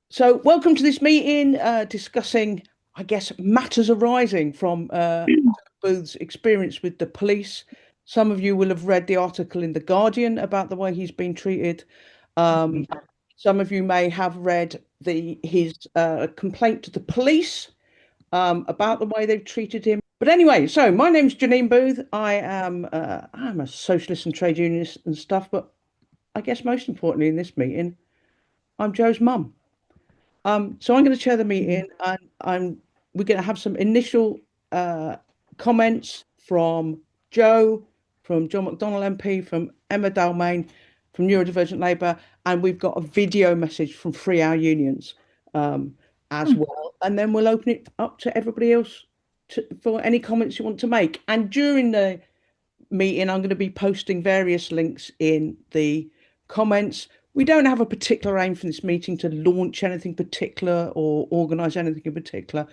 So, welcome to this meeting discussing, I guess, matters arising from Booth's experience with the police. Some of you will have read the article in The Guardian about the way he's been treated. Um, some of you may have read his complaint to the police about the way they've treated him. But anyway, so my name's Janine Booth. I'm a socialist and trade unionist and stuff, but I guess most importantly in this meeting, I'm Joe's mum. So I'm going to chair the meeting, and we're going to have some initial comments from Joe, from John McDonnell MP, from Emma Dalmayne, from Neurodivergent Labour, and we've got a video message from Free Our Unions as well. And then we'll open it up to everybody else for any comments you want to make. And during the meeting, I'm going to be posting various links in the comments. We don't have a particular aim for this meeting to launch anything particular or organise anything in particular.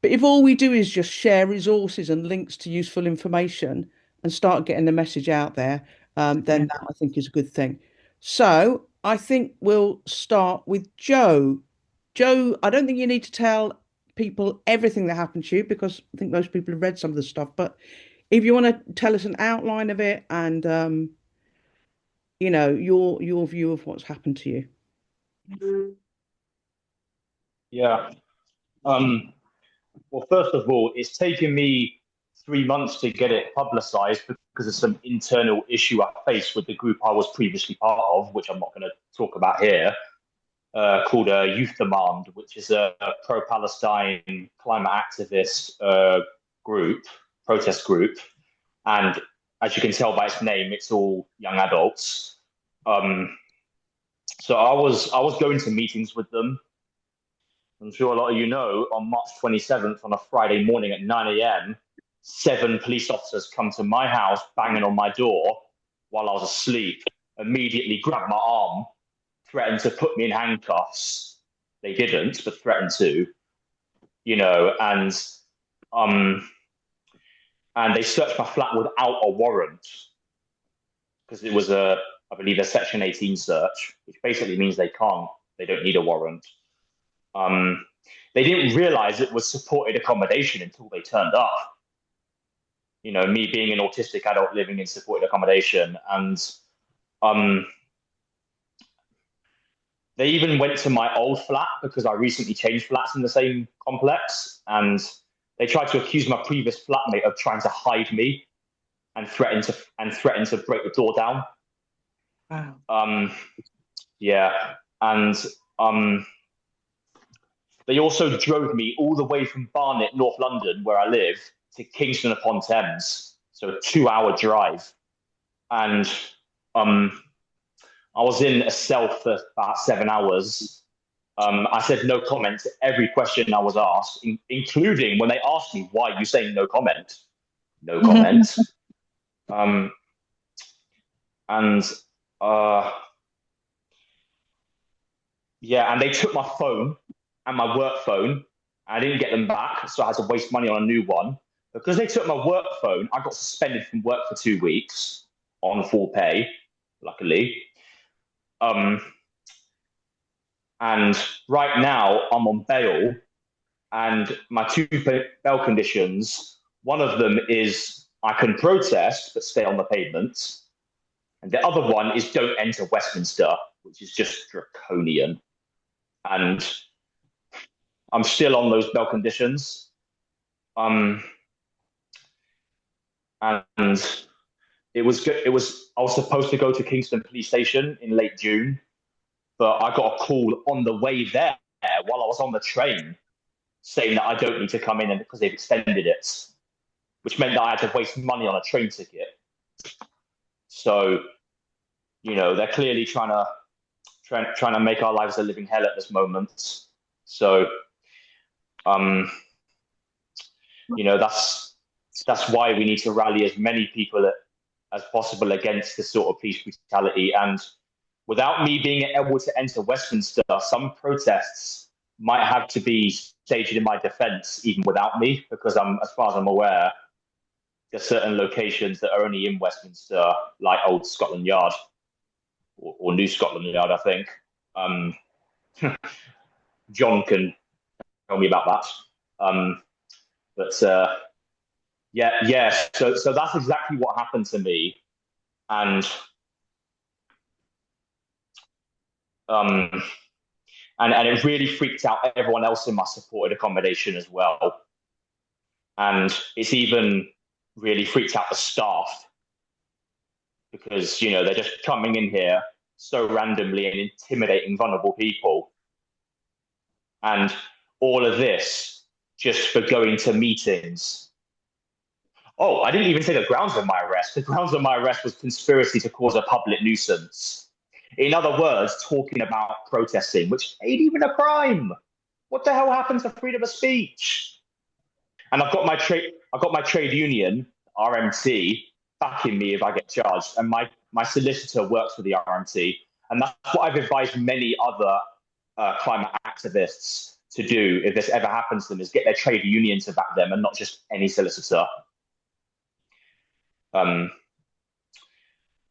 But if all we do is just share resources and links to useful information and start getting the message out there, then that I think is a good thing. So I think we'll start with Joe. Joe, I don't think you need to tell people everything that happened to you because I think most people have read some of the stuff. But if you want to tell us an outline of it and your view of what's happened to you. Yeah. Um, well, first of all, it's taken me 3 months to get it publicized because of some internal issue I faced with the group I was previously part of, which I'm not going to talk about here, called Youth Demand, which is a pro-Palestine climate activist group, protest group. And as you can tell by its name, it's all young adults. So I was going to meetings with them. I'm sure a lot of you know, on March 27th, on a Friday morning at 9 a.m., 7 police officers come to my house, banging on my door while I was asleep, immediately grabbed my arm, threatened to put me in handcuffs. They didn't, but threatened to, um, and they searched my flat without a warrant because it was I believe, a Section 18 search, which basically means they don't need a warrant. Um, they didn't realize it was supported accommodation until they turned up. Me being an autistic adult living in supported accommodation. And um, they even went to my old flat because I recently changed flats in the same complex. And they tried to accuse my previous flatmate of trying to hide me and threaten to break the door down. Wow. Yeah. And they also drove me all the way from Barnet, North London, where I live, to Kingston upon Thames, so a 2-hour drive. And I was in a cell for about 7 hours. I said no comment to every question I was asked, including when they asked me, why are you saying no comment? No comment. And yeah, and they took my phone and my work phone. I didn't get them back, so I had to waste money on a new one. Because they took my work phone, I got suspended from work for 2 weeks on full pay, luckily. And right now I'm on bail, and my two bail conditions, one of them is I can protest but stay on the pavement. And the other one is don't enter Westminster, which is just draconian. And I'm still on those bail conditions. And it was good. I was supposed to go to Kingston Police Station in late June, but I got a call on the way there while I was on the train saying that I don't need to come in because they've extended it, which meant that I had to waste money on a train ticket. So, they're clearly trying to make our lives a living hell at this moment. So, that's why we need to rally as many people as possible against this sort of police brutality. And without me being able to enter Westminster, some protests might have to be staged in my defence, even without me, because as far as I'm aware, there's certain locations that are only in Westminster, like Old Scotland Yard or New Scotland Yard, I think. John can tell me about that. But yeah. So that's exactly what happened to me, and um, and it really freaked out everyone else in my supported accommodation as well. And it's even really freaked out the staff because they're just coming in here so randomly and intimidating vulnerable people, and all of this just for going to meetings. Oh, I didn't even say the grounds of my arrest. The grounds of my arrest was conspiracy to cause a public nuisance. In other words, talking about protesting, which ain't even a crime. What the hell happens to freedom of speech? And I've got my trade union, RMT, backing me if I get charged. And my solicitor works for the RMT. And that's what I've advised many other climate activists to do if this ever happens to them, is get their trade union to back them and not just any solicitor.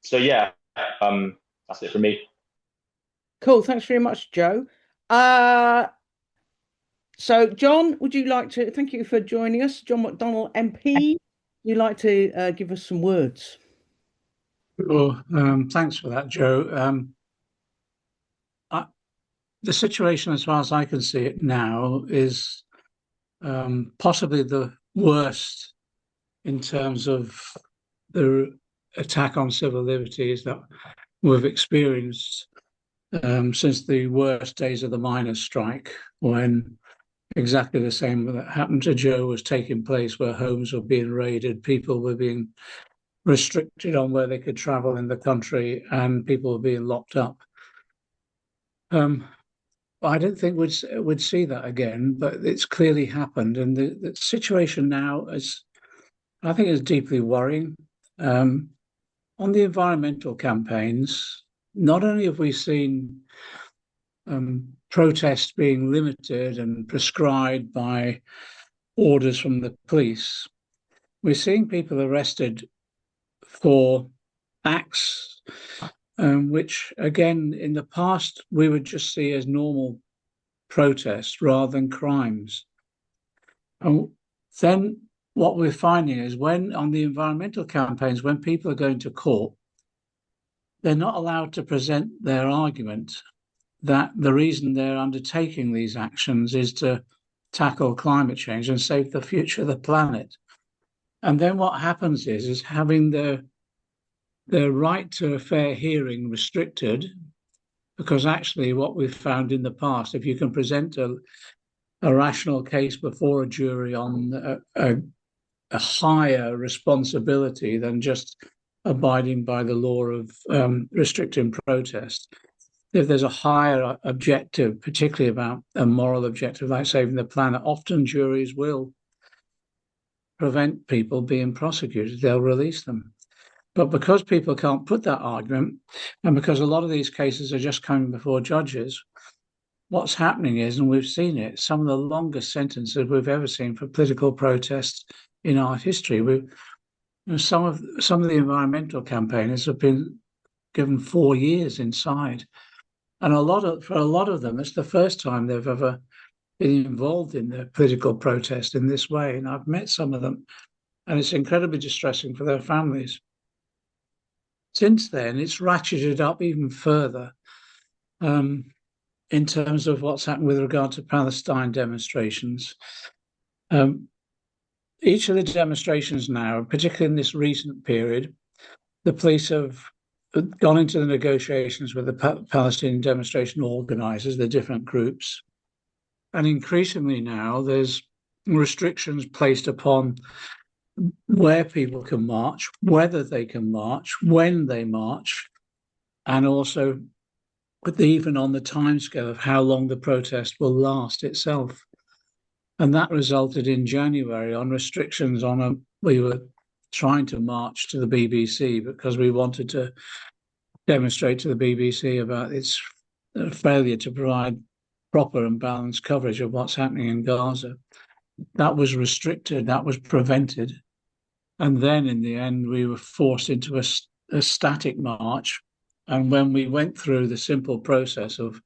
So yeah, that's it for me. Cool. Thanks very much, Joe. So, John, would you like to thank you for joining us? John McDonnell, MP. Would you like to give us some words? Well, thanks for that, Joe. The situation, as far as I can see it now, is possibly the worst in terms of the attack on civil liberties that we've experienced since the worst days of the miners' strike, when exactly the same that happened to Joe was taking place, where homes were being raided, people were being restricted on where they could travel in the country, and people were being locked up. I don't think we'd see that again, but it's clearly happened, and the situation now I think, is deeply worrying. On the environmental campaigns, not only have we seen protests being limited and prescribed by orders from the police, we're seeing people arrested for acts which, again, in the past, we would just see as normal protests rather than crimes. And then what we're finding is when on the environmental campaigns, when people are going to court, they're not allowed to present their argument that the reason they're undertaking these actions is to tackle climate change and save the future of the planet. And then what happens is having their right to a fair hearing restricted, because actually what we've found in the past, if you can present a rational case before a jury on a higher responsibility than just abiding by the law of restricting protest, if there's a higher objective, particularly about a moral objective like saving the planet, often juries will prevent people being prosecuted. They'll release them. But because people can't put that argument, and because a lot of these cases are just coming before judges, what's happening is, and we've seen it, some of the longest sentences we've ever seen for political protests in our history. Some of the environmental campaigners have been given 4 years inside, and for a lot of them, it's the first time they've ever been involved in the political protest in this way. And I've met some of them, and it's incredibly distressing for their families. Since then, it's ratcheted up even further in terms of what's happened with regard to Palestine demonstrations. Each of the demonstrations now, particularly in this recent period, the police have gone into the negotiations with the Palestinian demonstration organisers, the different groups. And increasingly now, there's restrictions placed upon where people can march, whether they can march, when they march, and also even on the timescale of how long the protest will last itself. And that resulted in January on restrictions on we were trying to march to the BBC because we wanted to demonstrate to the BBC about its failure to provide proper and balanced coverage of what's happening in Gaza. That was restricted, that was prevented. And then in the end, we were forced into a static march. And when we went through the simple process of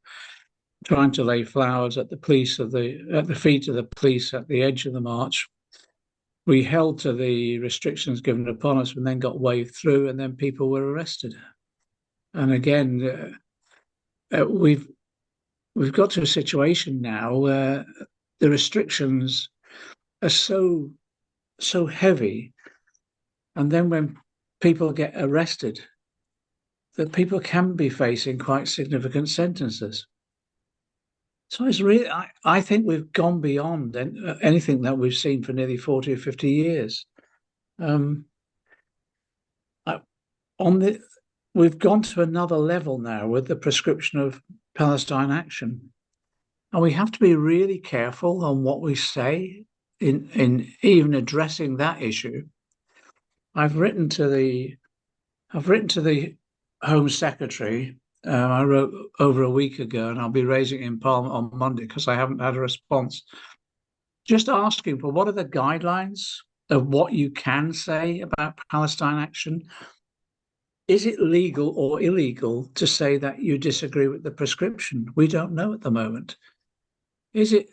trying to lay flowers at the feet of the police at the edge of the march. We held to the restrictions given upon us and then got waved through, and then people were arrested. And again, we've got to a situation now where the restrictions are so heavy, and then when people get arrested, that people can be facing quite significant sentences. So it's really, I think we've gone beyond anything that we've seen for nearly 40 or 50 years. We've gone to another level now with the prescription of Palestine action. And we have to be really careful on what we say in even addressing that issue. I've written to the Home Secretary. I wrote over a week ago, and I'll be raising it in Parliament on Monday because I haven't had a response. Just asking for what are the guidelines of what you can say about Palestine action. Is it legal or illegal to say that you disagree with the prescription? We don't know at the moment. Is it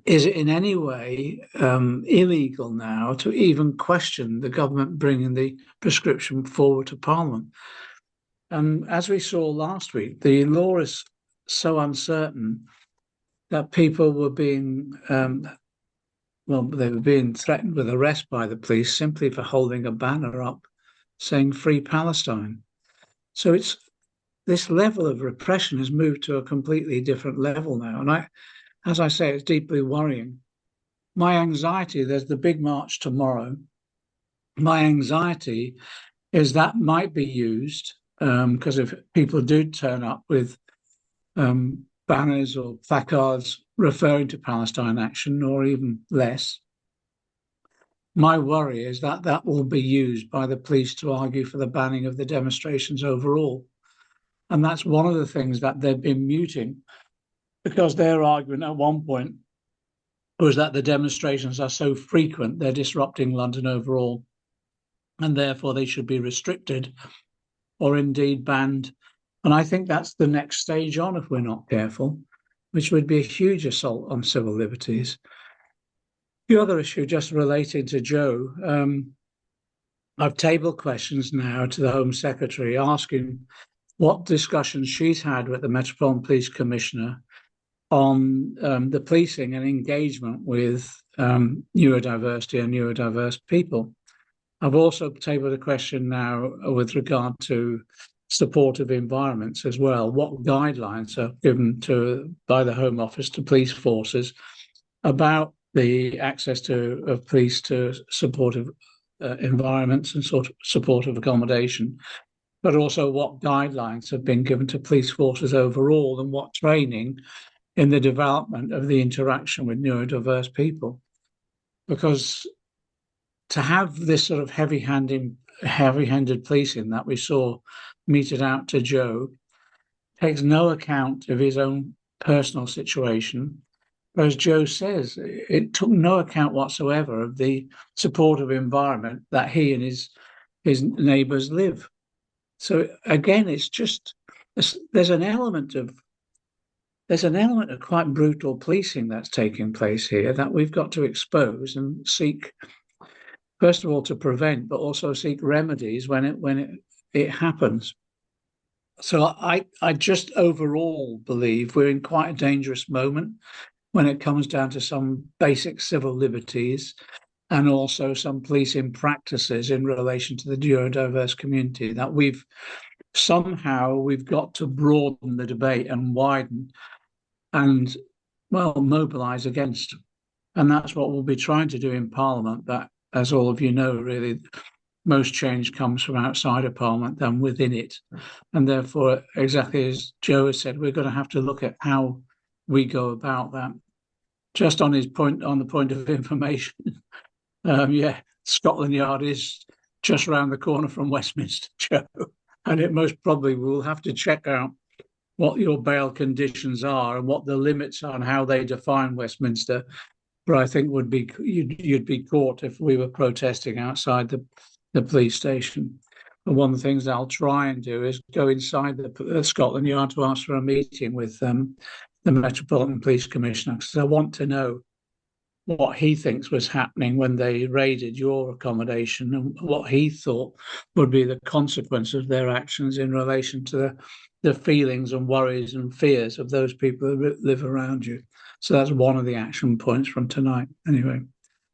in any way illegal now to even question the government bringing the prescription forward to Parliament? And as we saw last week, the law is so uncertain that people were being, they were being threatened with arrest by the police simply for holding a banner up saying "Free Palestine." So it's this level of repression has moved to a completely different level now. And as I say, it's deeply worrying. My anxiety, there's the big march tomorrow. My anxiety is that might be used because if people do turn up with banners or placards referring to Palestine action or even less, my worry is that that will be used by the police to argue for the banning of the demonstrations overall. And that's one of the things that they've been muting, because their argument at one point was that the demonstrations are so frequent, they're disrupting London overall, and therefore they should be restricted or indeed banned. And I think that's the next stage on if we're not careful, which would be a huge assault on civil liberties. The other issue, just relating to Joe, I've tabled questions now to the Home Secretary asking what discussions she's had with the Metropolitan Police Commissioner on the policing and engagement with neurodiversity and neurodiverse people. I've also tabled a question now with regard to supportive environments as well. What guidelines are given by the Home Office to police forces about the access of police to supportive environments and sort of supportive accommodation, but also what guidelines have been given to police forces overall and what training in the development of the interaction with neurodiverse people. Because to have this sort of heavy-handed policing that we saw meted out to Joe takes no account of his own personal situation. As Joe says, it took no account whatsoever of the supportive environment that he and his neighbours live. So again, it's just there's an element of quite brutal policing that's taking place here that we've got to expose and seek, first of all, to prevent, but also seek remedies when it happens. So I just overall believe we're in quite a dangerous moment when it comes down to some basic civil liberties and also some policing practices in relation to the neurodiverse community that we've got to broaden the debate and widen and, mobilise against. And that's what we'll be trying to do in Parliament. But as all of you know, really, most change comes from outside of Parliament than within it. And therefore, exactly as Joe has said, we're going to have to look at how we go about that. Just on the point of information, Scotland Yard is just around the corner from Westminster, Joe, and it most probably will have to check out what your bail conditions are and what the limits are and how they define Westminster. But I think you'd be caught if we were protesting outside the police station. And one of the things I'll try and do is go inside the Scotland Yard to ask for a meeting with the Metropolitan Police Commissioner, because I want to know what he thinks was happening when they raided your accommodation and what he thought would be the consequence of their actions in relation to the feelings and worries and fears of those people who live around you. So that's one of the action points from tonight. Anyway,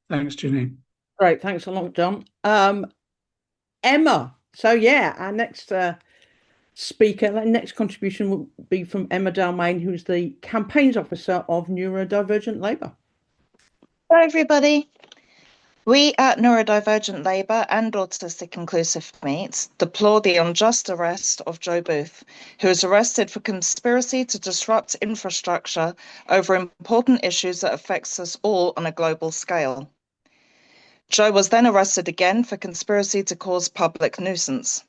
thanks, Janine. Great, thanks a lot, John. Emma. So yeah, our next speaker, our next contribution will be from Emma Dalmayne, who's the campaigns officer of Neurodivergent Labour. Hello, everybody. We at Neurodivergent Labour and Autistic Inclusive Meets deplore the unjust arrest of Joe Booth, who was arrested for conspiracy to disrupt infrastructure over important issues that affects us all on a global scale. Joe was then arrested again for conspiracy to cause public nuisance.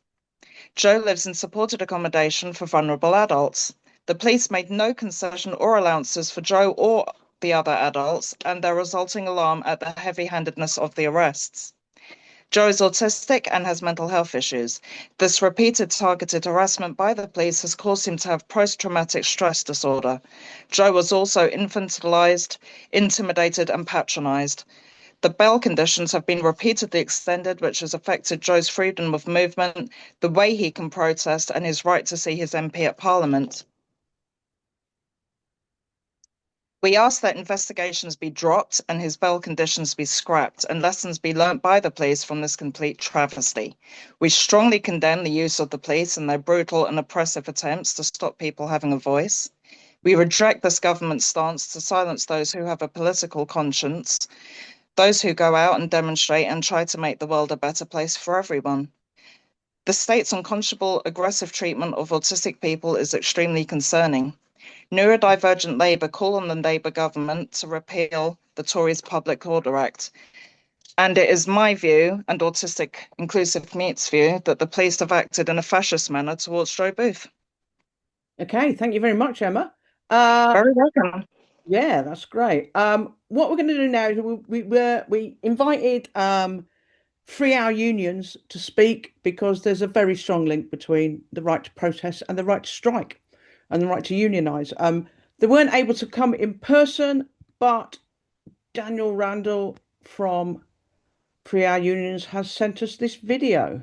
Joe lives in supported accommodation for vulnerable adults. The police made no concession or allowances for Joe or the other adults, and their resulting alarm at the heavy-handedness of the arrests. Joe is autistic and has mental health issues. This repeated targeted harassment by the police has caused him to have post-traumatic stress disorder. Joe was also infantilized, intimidated, and patronized. The bail conditions have been repeatedly extended, which has affected Joe's freedom of movement, the way he can protest, and his right to see his MP at Parliament. We ask that investigations be dropped and his bail conditions be scrapped and lessons be learnt by the police from this complete travesty. We strongly condemn the use of the police and their brutal and oppressive attempts to stop people having a voice. We reject this government's stance to silence those who have a political conscience, those who go out and demonstrate and try to make the world a better place for everyone. The state's unconscionable, aggressive treatment of autistic people is extremely concerning. Neurodivergent Labour call on the Labour government to repeal the Tories' Public Order Act. And it is my view, and Autistic Inclusive Meets view, that the police have acted in a fascist manner towards Joe Booth. Okay, thank you very much, Emma. Very welcome. Yeah, that's great. What we're going to do now is we invited 3-hour unions to speak because there's a very strong link between the right to protest and the right to strike and the right to unionize. They weren't able to come in person, but Randall from 3-hour unions has sent us this video.